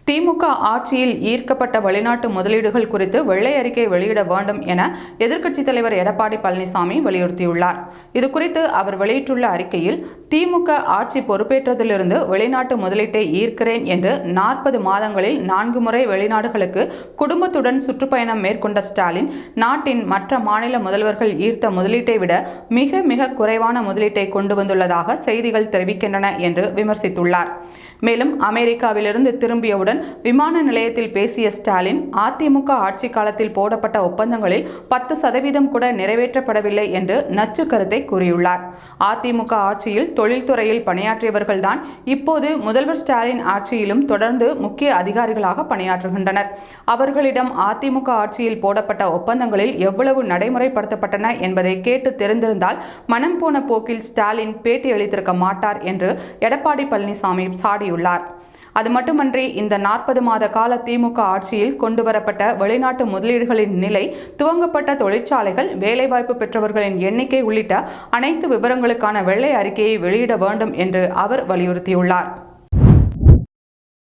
திமுக ஆட்சியில் ஈர்க்கப்பட்ட வெளிநாட்டு முதலீடுகள் குறித்து வெள்ளை அறிக்கை வெளியிட வேண்டும் என எதிர்க்கட்சித் தலைவர் எடப்பாடி பழனிசாமி வலியுறுத்தியுள்ளார். இதுகுறித்து அவர் வெளியிட்டுள்ள அறிக்கையில், திமுக ஆட்சி பொறுப்பேற்றதிலிருந்து வெளிநாட்டு முதலீட்டை ஈர்க்கிறேன் என்று 40 மாதங்களில் 4 முறை வெளிநாடுகளுக்கு குடும்பத்துடன் சுற்றுப்பயணம் மேற்கொண்ட ஸ்டாலின், நாட்டின் மற்ற மாநில முதல்வர்கள் ஈர்த்த முதலீட்டை விட மிக மிக குறைவான முதலீட்டை கொண்டு வந்துள்ளதாக செய்திகள் தெரிவிக்கின்றன என்று விமர்சித்துள்ளார். மேலும் அமெரிக்காவிலிருந்து திரும்பியவுடன் விமான நிலையத்தில் பேசிய ஸ்டாலின், அதிமுக ஆட்சி காலத்தில் போடப்பட்ட ஒப்பந்தங்களில் 10% கூட நிறைவேற்றப்படவில்லை என்று நச்சு கருத்தை கூறியுள்ளார். அதிமுக ஆட்சியில் தொழில்துறையில் பணியாற்றியவர்கள்தான் இப்போது முதல்வர் ஸ்டாலின் ஆட்சியிலும் தொடர்ந்து முக்கிய அதிகாரிகளாக பணியாற்றுகின்றனர். அவர்களிடம் அதிமுக ஆட்சியில் போடப்பட்ட ஒப்பந்தங்களில் எவ்வளவு நடைமுறைப்படுத்தப்பட்டன என்பதை கேட்டு தெரிந்திருந்தால் மனம் போன போக்கில் ஸ்டாலின் பேட்டியளித்திருக்க மாட்டார் என்று எடப்பாடி பழனிசாமி சாடியுள்ளார். அது மட்டுமன்றி, இந்த 40 மாத கால திமுக ஆட்சியில் கொண்டுவரப்பட்ட வெளிநாட்டு முதலீடுகளின் நிலை, துவங்கப்பட்ட தொழிற்சாலைகள், வேலைவாய்ப்பு பெற்றவர்களின் எண்ணிக்கை உள்ளிட்ட அனைத்து விவரங்களுக்கான வெள்ளை அறிக்கையை வெளியிட வேண்டும் என்று அவர் வலியுறுத்தியுள்ளார்.